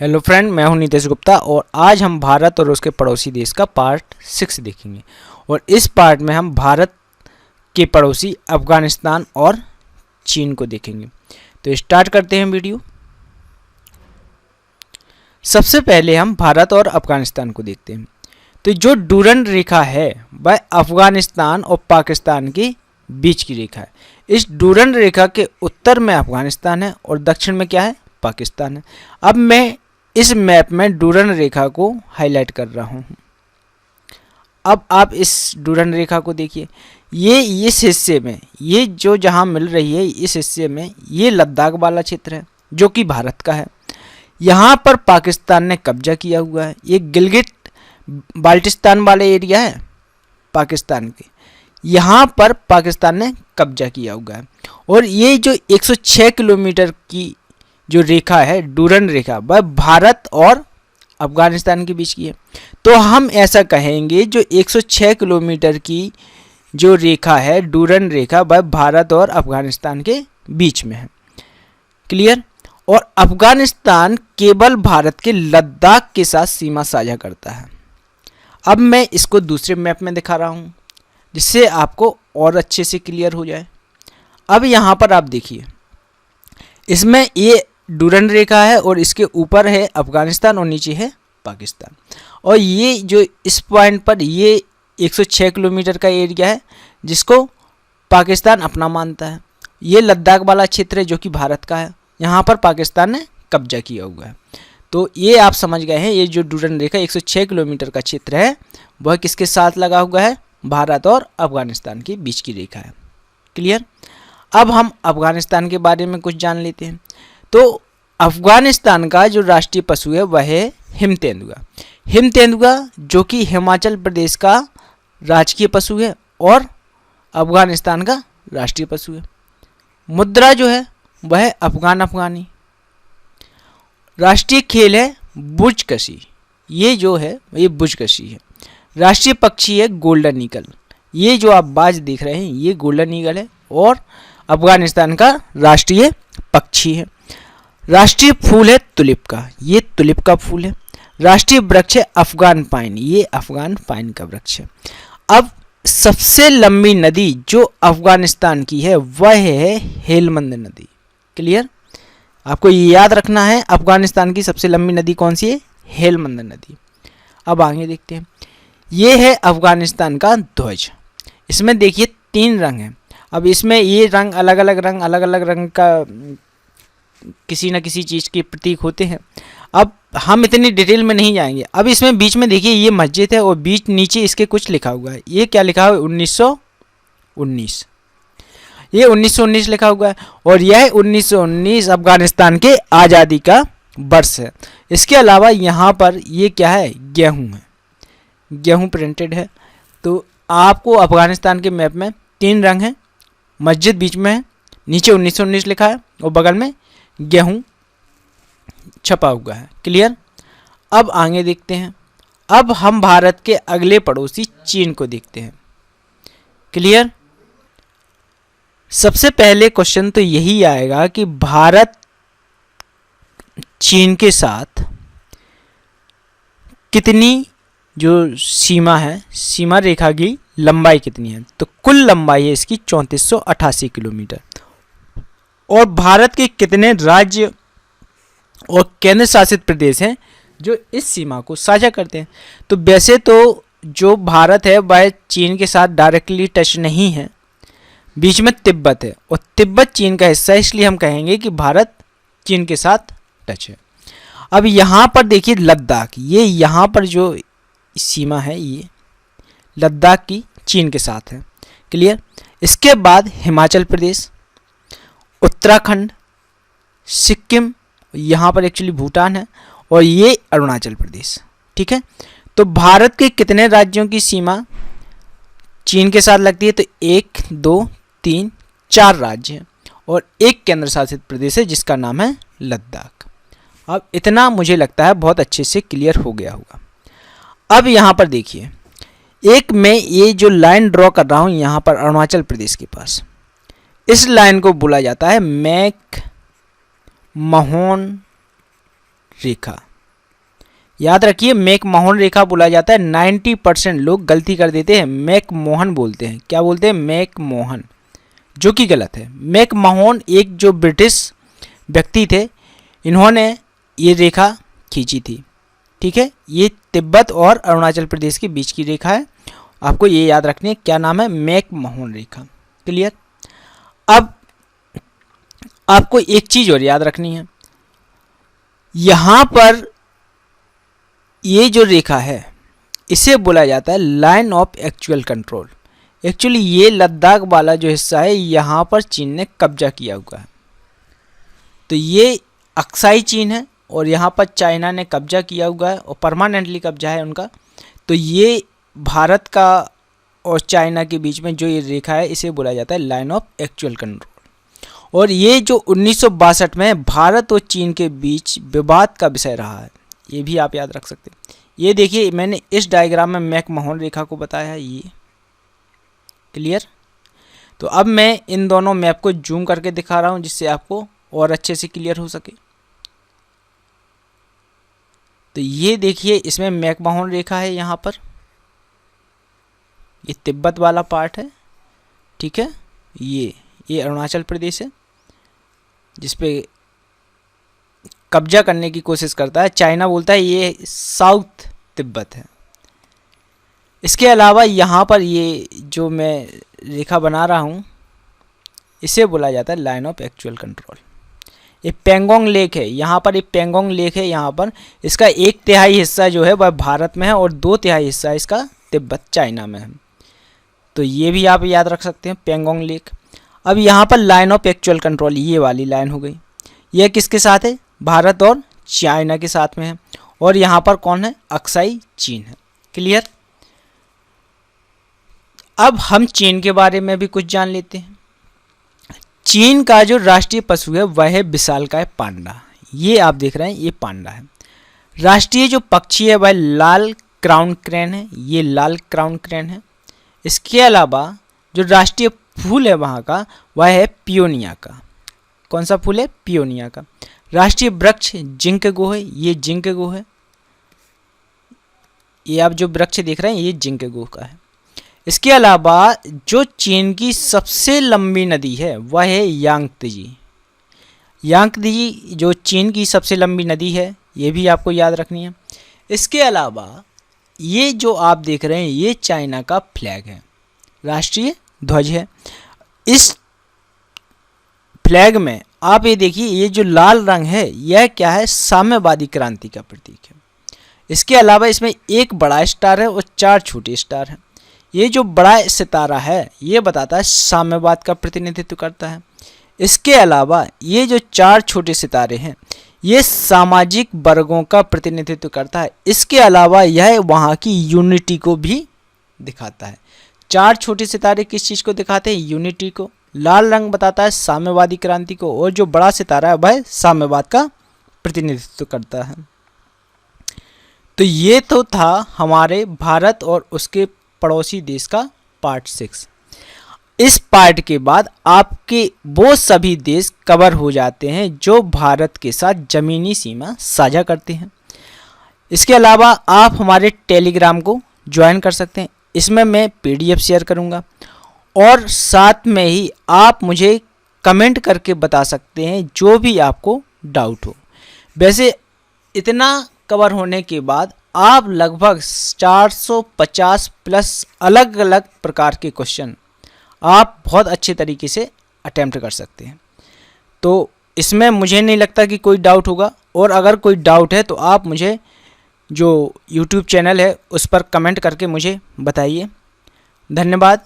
Hello friend, मैं हूं नीतीश गुप्ता और आज हम भारत और उसके पड़ोसी देश का पार्ट 6 देखेंगे। और इस पार्ट में हम भारत के पड़ोसी अफगानिस्तान और चीन को देखेंगे। तो स्टार्ट करते हैं वीडियो। सबसे पहले हम भारत और अफगानिस्तान को देखते हैं। तो जो डूरंड रेखा है वह अफगानिस्तान और पाकिस्तान के बीच की रेखा है। इस डूरंड रेखा के उत्तर में अफगानिस्तान है और दक्षिण में क्या है, पाकिस्तान है। अब मैं इस मैप में डूरंड रेखा को हाईलाइट कर रहा हूँ। अब आप इस डूरंड रेखा को देखिए, ये इस हिस्से में, ये जो जहाँ मिल रही है इस हिस्से में, ये लद्दाख वाला क्षेत्र है जो कि भारत का है। यहाँ पर पाकिस्तान ने कब्जा किया हुआ है। ये गिलगिट बाल्टिस्तान वाले एरिया है पाकिस्तान के, यहाँ पर पाकिस्तान ने कब्जा किया हुआ है। और ये जो 106 किलोमीटर की जो रेखा है डूरंड रेखा, वह भारत और अफगानिस्तान के बीच की है। तो हम ऐसा कहेंगे जो 106 किलोमीटर की जो रेखा है डूरंड रेखा, वह भारत और अफगानिस्तान के बीच में है। क्लियर। और अफगानिस्तान केवल भारत के लद्दाख के साथ सीमा साझा करता है। अब मैं इसको दूसरे मैप में दिखा रहा हूँ जिससे आपको और अच्छे से क्लियर हो जाए। अब यहाँ पर आप देखिए, इसमें ये डूरंड रेखा है और इसके ऊपर है अफगानिस्तान और नीचे है पाकिस्तान। और ये जो इस पॉइंट पर ये 106 किलोमीटर का एरिया है जिसको पाकिस्तान अपना मानता है। ये लद्दाख वाला क्षेत्र है जो कि भारत का है, यहाँ पर पाकिस्तान ने कब्जा किया हुआ है। तो ये आप समझ गए हैं, ये जो डूरंड रेखा 106 किलोमीटर का क्षेत्र है वह किसके साथ लगा हुआ है, भारत और अफगानिस्तान के बीच की रेखा है। क्लियर। अब हम अफगानिस्तान के बारे में कुछ जान लेते हैं। तो अफगानिस्तान का जो राष्ट्रीय पशु है वह है हिम तेंदुआ। हिम तेंदुआ जो कि हिमाचल प्रदेश का राजकीय पशु है और अफगानिस्तान का राष्ट्रीय पशु है। मुद्रा जो है वह अफगानी। राष्ट्रीय खेल है बुजकशी, ये जो है ये बुजकशी है। राष्ट्रीय पक्षी है गोल्डन ईगल, ये जो आप बाज देख रहे हैं ये गोल्डन ईगल है और अफगानिस्तान का राष्ट्रीय पक्षी है। राष्ट्रीय फूल है तुलिप का, ये तुलिप का फूल है। राष्ट्रीय वृक्ष है अफगान पाइन, ये अफगान पाइन का वृक्ष है। अब सबसे लंबी नदी जो अफगानिस्तान की है वह है हेलमंद नदी। क्लियर। आपको ये याद रखना है, अफगानिस्तान की सबसे लंबी नदी कौन सी है, हेलमंद नदी। अब आगे देखते हैं, ये है अफगानिस्तान का ध्वज। इसमें देखिए 3 रंग हैं। अब इसमें ये रंग अलग अलग रंग का किसी न किसी चीज़ के प्रतीक होते हैं। अब हम इतनी डिटेल में नहीं जाएंगे। अब इसमें बीच में देखिए ये मस्जिद है और बीच नीचे इसके कुछ लिखा हुआ है। ये क्या लिखा हुआ है, 1919, ये 1919 लिखा हुआ है। और यह 1919 अफगानिस्तान के आज़ादी का वर्ष है। इसके अलावा यहाँ पर ये क्या है, गेहूँ है, गेहूँ प्रिंटेड है। तो आपको अफगानिस्तान के मैप में 3 रंग हैं, मस्जिद बीच में है, नीचे 1919 लिखा है और बगल में गेहूँ छपा हुआ है। क्लियर। अब आगे देखते हैं। अब हम भारत के अगले पड़ोसी चीन को देखते हैं। क्लियर। सबसे पहले क्वेश्चन तो यही आएगा कि भारत चीन के साथ कितनी जो सीमा है, सीमा रेखा की लंबाई कितनी है। तो कुल लंबाई है इसकी 3488 किलोमीटर। और भारत के कितने राज्य और केंद्र शासित प्रदेश हैं जो इस सीमा को साझा करते हैं। तो वैसे तो जो भारत है वह चीन के साथ डायरेक्टली टच नहीं है, बीच में तिब्बत है और तिब्बत चीन का हिस्सा है, इसलिए हम कहेंगे कि भारत चीन के साथ टच है। अब यहाँ पर देखिए लद्दाख, ये यहाँ पर जो सीमा है ये लद्दाख की चीन के साथ है। क्लियर। इसके बाद हिमाचल प्रदेश, उत्तराखंड, सिक्किम, यहाँ पर एक्चुअली भूटान है, और ये अरुणाचल प्रदेश। ठीक है। तो भारत के कितने राज्यों की सीमा चीन के साथ लगती है, तो 1 2 3 4 राज्य हैं और एक केंद्र शासित प्रदेश है जिसका नाम है लद्दाख। अब इतना मुझे लगता है बहुत अच्छे से क्लियर हो गया होगा। अब यहाँ पर देखिए, एक मैं ये जो लाइन ड्रॉ कर रहा हूँ यहाँ पर अरुणाचल प्रदेश के पास, इस लाइन को बोला जाता है मैक मोहन रेखा। याद रखिए मैकमोहन रेखा बोला जाता है। 90% लोग गलती कर देते हैं, मैकमोहन बोलते हैं। क्या बोलते हैं? मैकमोहन, जो कि गलत है। मैकमोहन एक जो ब्रिटिश व्यक्ति थे, इन्होंने ये रेखा खींची थी। ठीक है, ये तिब्बत और अरुणाचल प्रदेश के बीच की रेखा है। आपको ये याद रखनी है, क्या नाम है? मैकमोहन रेखा। क्लियर? अब आपको एक चीज और याद रखनी है, यहां पर ये जो रेखा है इसे बोला जाता है line of actual control. Actually ये लद्दाख वाला जो हिस्सा है, यहाँ पर चीन ने कब्जा किया हुआ है। तो ये अक्साई चीन है और यहाँ पर चाइना ने कब्जा किया हुआ है और परमानेंटली कब्जा है उनका। तो ये भारत का और चाइना के बीच में जो ये रेखा है, इसे बोला जाता है लाइन ऑफ एक्चुअल कंट्रोल। और ये जो 1962 में भारत और चीन के बीच विवाद का विषय रहा है, ये भी आप याद रख सकते हैं। ये देखिए, मैंने इस डायग्राम में मैकमोहन रेखा को बताया है ये। क्लियर? तो अब मैं इन दोनों मैप को जूम करके दिखा रहा हूं, जिससे आपको और अच्छे से क्लियर हो सके। तो ये देखिए, इसमें मैकमोहन रेखा है यहाँ पर, ये तिब्बत वाला पार्ट है। ठीक है, ये अरुणाचल प्रदेश है जिसपे कब्जा करने की कोशिश करता है। चाइना बोलता है ये साउथ तिब्बत है। इसके अलावा यहाँ पर ये जो मैं रेखा बना रहा हूँ, इसे बोला जाता है लाइन ऑफ एक्चुअल कंट्रोल। ये पेंगोंग लेक है, यहाँ पर एक पेंगोंग लेक है। यहाँ पर इसका 1/3 हिस्सा जो है वह भारत में है और 2/3 हिस्सा इसका तिब्बत चाइना में है। तो ये भी आप याद रख सकते हैं, पेंगोंग लेक। अब यहाँ पर लाइन ऑफ एक्चुअल कंट्रोल ये वाली लाइन हो गई। यह किसके साथ है? भारत और चाइना के साथ में है। और यहाँ पर कौन है? अक्साई चीन है। क्लियर? अब हम चीन के बारे में भी कुछ जान लेते हैं। चीन का जो राष्ट्रीय पशु है वह है विशालकाय पांडा। ये आप देख रहे हैं, ये पांडा है। राष्ट्रीय जो पक्षी है वह लाल क्राउन क्रेन है, ये लाल क्राउन क्रेन है। इसके अलावा जो राष्ट्रीय फूल है वहाँ का, वह है पियोनिया का। कौन सा फूल है? पियोनिया का। राष्ट्रीय वृक्ष जिंकगो है, ये जिंकगो है। ये आप जो वृक्ष देख रहे हैं ये जिंकगो का है। इसके अलावा जो चीन की सबसे लंबी नदी है वह है यांगत्जी। यांगत्जी जो चीन की सबसे लंबी नदी है, ये भी आपको याद रखनी है। इसके अलावा ये जो आप देख रहे हैं ये चाइना का फ्लैग है, राष्ट्रीय ध्वज है। इस फ्लैग में आप ये देखिए, ये जो लाल रंग है यह क्या है? साम्यवादी क्रांति का प्रतीक है। इसके अलावा इसमें एक बड़ा स्टार है और 4 छोटे स्टार हैं। ये जो बड़ा सितारा है ये बताता है साम्यवाद का प्रतिनिधित्व करता है। इसके अलावा ये जो 4 छोटे सितारे हैं ये सामाजिक वर्गों का प्रतिनिधित्व करता है। इसके अलावा यह वहाँ की यूनिटी को भी दिखाता है। 4 छोटे सितारे किस चीज़ को दिखाते हैं? यूनिटी को। लाल रंग बताता है साम्यवादी क्रांति को और जो बड़ा सितारा है वह साम्यवाद का प्रतिनिधित्व करता है। तो ये तो था हमारे भारत और उसके पड़ोसी देश का पार्ट 6। इस पार्ट के बाद आपके वो सभी देश कवर हो जाते हैं जो भारत के साथ ज़मीनी सीमा साझा करते हैं। इसके अलावा आप हमारे टेलीग्राम को ज्वाइन कर सकते हैं, इसमें मैं PDF शेयर करूँगा और साथ में ही आप मुझे कमेंट करके बता सकते हैं जो भी आपको डाउट हो। वैसे इतना कवर होने के बाद आप लगभग 450 प्लस अलग अलग प्रकार के क्वेश्चन आप बहुत अच्छे तरीके से अटेम्प्ट कर सकते हैं। तो इसमें मुझे नहीं लगता कि कोई डाउट होगा, और अगर कोई डाउट है तो आप मुझे जो YouTube चैनल है उस पर कमेंट करके मुझे बताइए। धन्यवाद।